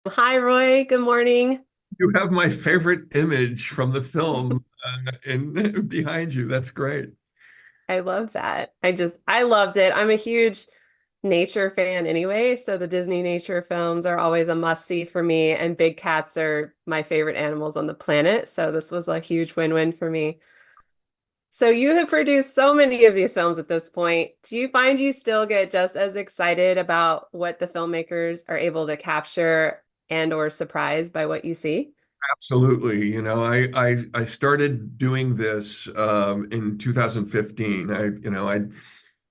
Hi, Roy. Good morning. You have my favorite image from the film in behind you. That's great. I love that. I loved it. I'm a huge nature fan anyway, so the Disney nature films are always a must-see for me, and big cats are my favorite animals on the planet, so this was a huge win-win for me. So you have produced so many of these films at this point. Do you find you still get just as excited about what the filmmakers are able to capture and or surprised by what you see? Absolutely. I started doing this in 2015. I'd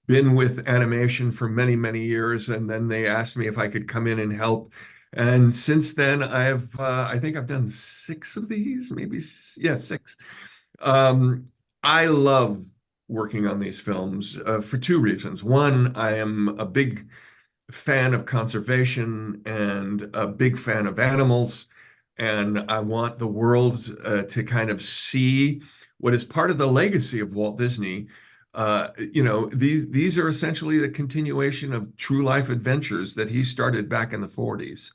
been with animation for many, many years, and then they asked me if I could come in and help. And since then, I think I've done six of these, maybe, yeah, six. Um, I love working on these films for two reasons. One, I am a big fan of conservation and a big fan of animals. And I want the world to kind of see what is part of the legacy of Walt Disney. These are essentially the continuation of true life adventures that he started back in the 40s.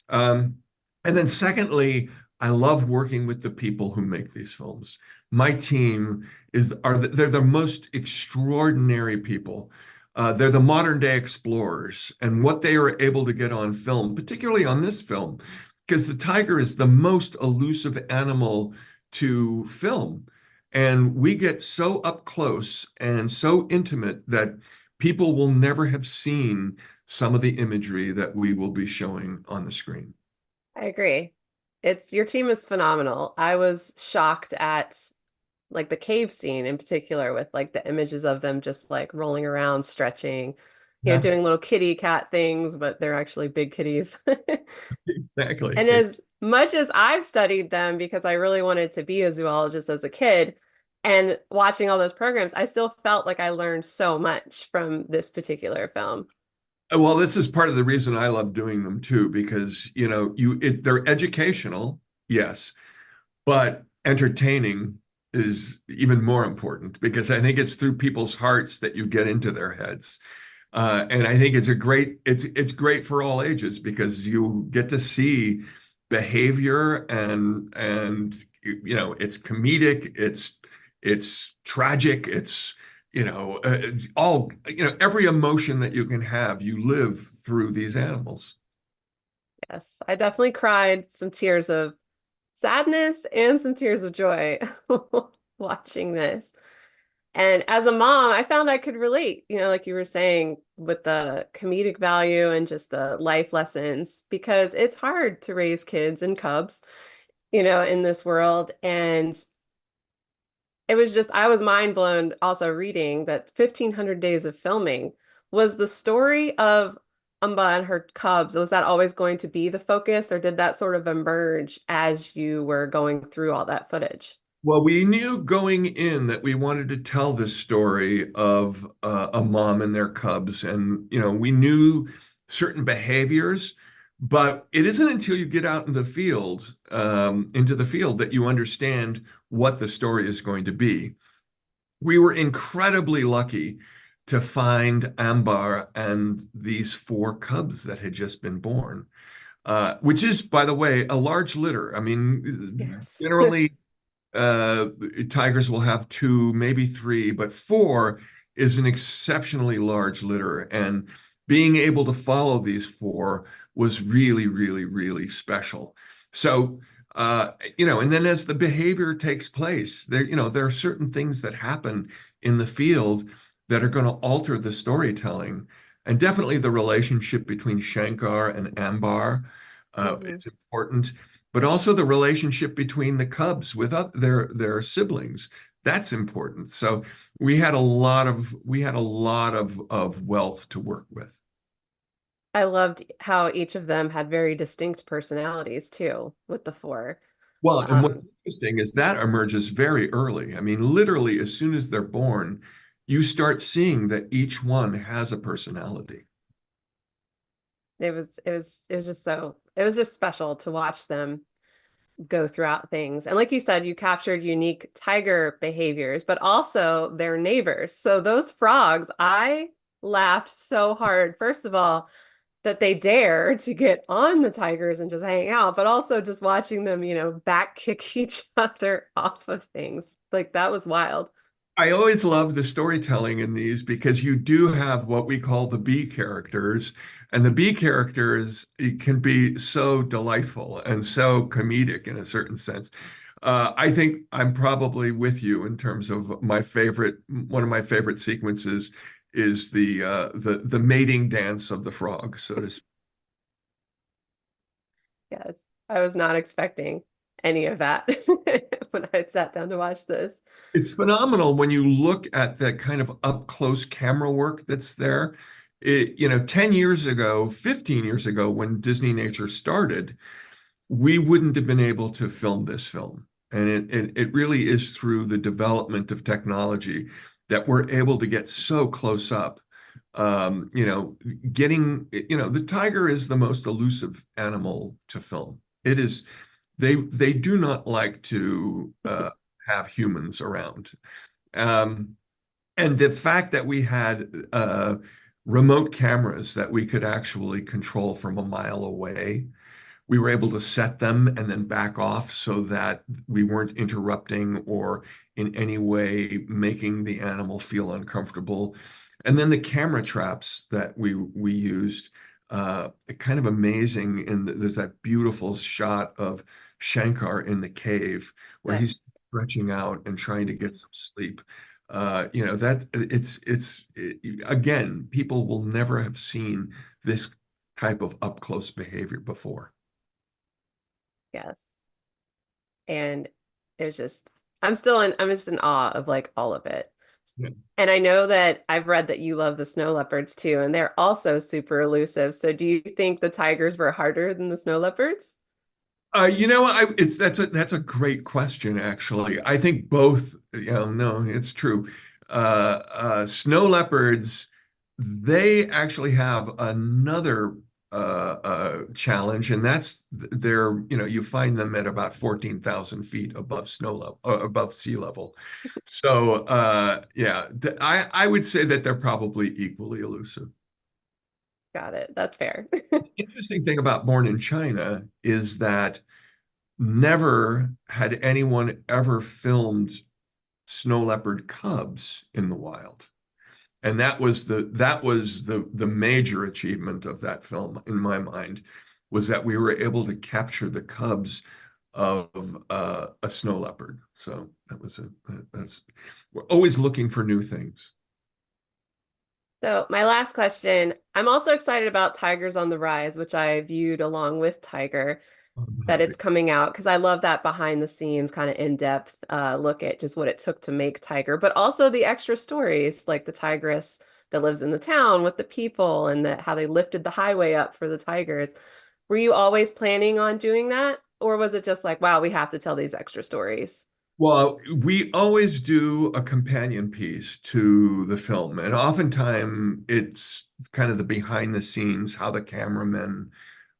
Um, and then secondly, I love working with the people who make these films. My team they're the most extraordinary people. They're the modern day explorers, and what they are able to get on film, particularly on this film, because the tiger is the most elusive animal to film. And we get so up close and so intimate that people will never have seen some of the imagery that we will be showing on the screen. I agree. It's your team is phenomenal. I was shocked at like the cave scene in particular with like the images of them just like rolling around, stretching, Yeah, doing little kitty cat things, but they're actually big kitties. exactly. And as much as I've studied them because I really wanted to be a zoologist as a kid and watching all those programs, I still felt like I learned so much from this particular film. Well, this is part of the reason I love doing them too, because they're educational, yes, but entertaining is even more important because I think it's through people's hearts that you get into their heads. And I think it's great for all ages because you get to see behavior and it's comedic, it's tragic, it's all every emotion that you can have, you live through these animals. Yes, I definitely cried some tears of sadness and some tears of joy watching this. And as a mom, I found I could relate, like you were saying, with the comedic value and just the life lessons, because it's hard to raise kids and cubs, in this world. And it was just, I was mind blown also reading that 1,500 days of filming was the story of Umba and her cubs. Was that always going to be the focus, or did that sort of emerge as you were going through all that footage? Well, we knew going in that we wanted to tell this story of a mom and their cubs, and we knew certain behaviors, but it isn't until you get out in the field, into the field, that you understand what the story is going to be. We were incredibly lucky to find Ambar and these four cubs that had just been born, which is, by the way, a large litter. I mean, Yes. generally uh, tigers will have two, maybe three, but four is an exceptionally large litter. And being able to follow these four was really, really, really special. So, and then as the behavior takes place, there are certain things that happen in the field that are going to alter the storytelling. And definitely the relationship between Shankar and Ambar Hmm. is important, but also the relationship between the cubs with their siblings. That's important. So we had a lot of wealth to work with. I loved how each of them had very distinct personalities too, with the four. Well, and what's Um, interesting is that emerges very early. I mean, literally, as soon as they're born, you start seeing that each one has a personality. it was just special to watch them go throughout things. And like you said, you captured unique tiger behaviors, but also their neighbors. So those frogs, I laughed so hard. First of all, that they dare to get on the tigers and just hang out, but also just watching them, back kick each other off of things. Like that was wild. I always love the storytelling in these because you do have what we call the B characters, and the B characters it can be so delightful and so comedic in a certain sense. I think I'm probably with you in terms of my favorite. One of my favorite sequences is the mating dance of the frog, so to speak. Yes. I was not expecting any of that when I sat down to watch this. It's phenomenal when you look at that kind of up close camera work that's there. 10 years ago, 15 years ago, when Disneynature started, we wouldn't have been able to film this film. And it really is through the development of technology that we're able to get so close up. The tiger is the most elusive animal to film. It is, they do not like to have humans around. Um, and the fact that we had remote cameras that we could actually control from a mile away, we were able to set them and then back off so that we weren't interrupting or in any way making the animal feel uncomfortable. And then the camera traps that we used, kind of amazing. And there's that beautiful shot of Shankar in the cave where Yes. he's stretching out and trying to get some sleep. That again, people will never have seen this type of up close behavior before. Yes. And it was just I'm just in awe of like all of it. Yeah. And I know that I've read that you love the snow leopards too, and they're also super elusive. So do you think the tigers were harder than the snow leopards? That's a great question, actually. I think both, no, it's true. Snow leopards, they actually have another challenge, and that's you find them at about 14,000 feet above snow level, above sea level. So, yeah, I would say that they're probably equally elusive. Got it. That's fair. Interesting thing about Born in China is that never had anyone ever filmed snow leopard cubs in the wild. And that was the major achievement of that film in my mind, was that we were able to capture the cubs of a snow leopard. So that's we're always looking for new things. So my last question, I'm also excited about Tigers on the Rise, which I viewed along with Tiger, I'm that happy. it's coming out because I love that behind the scenes kind of in-depth look at just what it took to make Tiger, but also the extra stories like the tigress that lives in the town with the people and how they lifted the highway up for the tigers. Were you always planning on doing that? Or was it just like, wow, we have to tell these extra stories? Well, we always do a companion piece to the film, and oftentimes it's kind of the behind the scenes, how the cameramen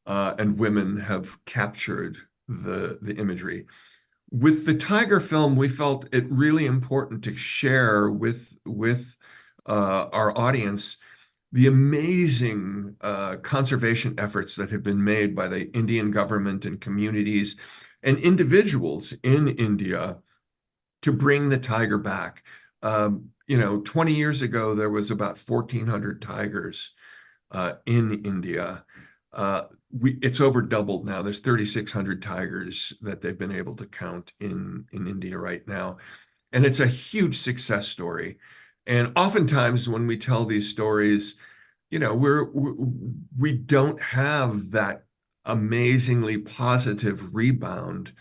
and women have captured the imagery. With the Tiger film, we felt it really important to share with our audience the amazing conservation efforts that have been made by the Indian government and communities and individuals in India to bring the tiger back. 20 years ago, there was about 1,400 tigers in India. It's over doubled now. There's 3,600 tigers that they've been able to count in India right now. And it's a huge success story. And oftentimes when we tell these stories, we don't have that amazingly positive rebound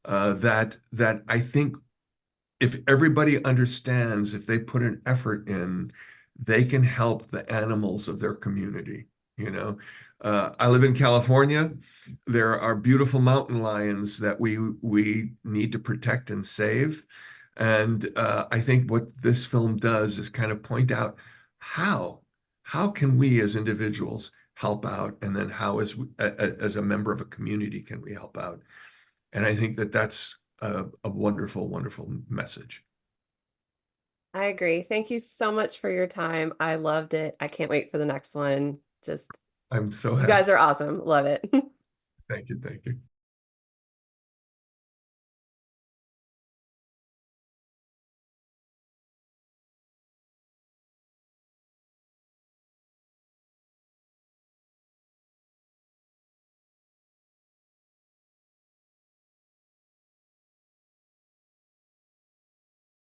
that I think if everybody understands, if they put an effort in, they can help the animals of their community. I live in California. There are beautiful mountain lions that we need to protect and save. And I think what this film does is kind of point out how how can we as individuals help out, and then how as a member of a community can we help out? And I think that that's a wonderful, wonderful message. I agree. Thank you so much for your time. I loved it. I can't wait for the next one. Just I'm so You happy. guys are awesome. Love it. Thank you. Thank you.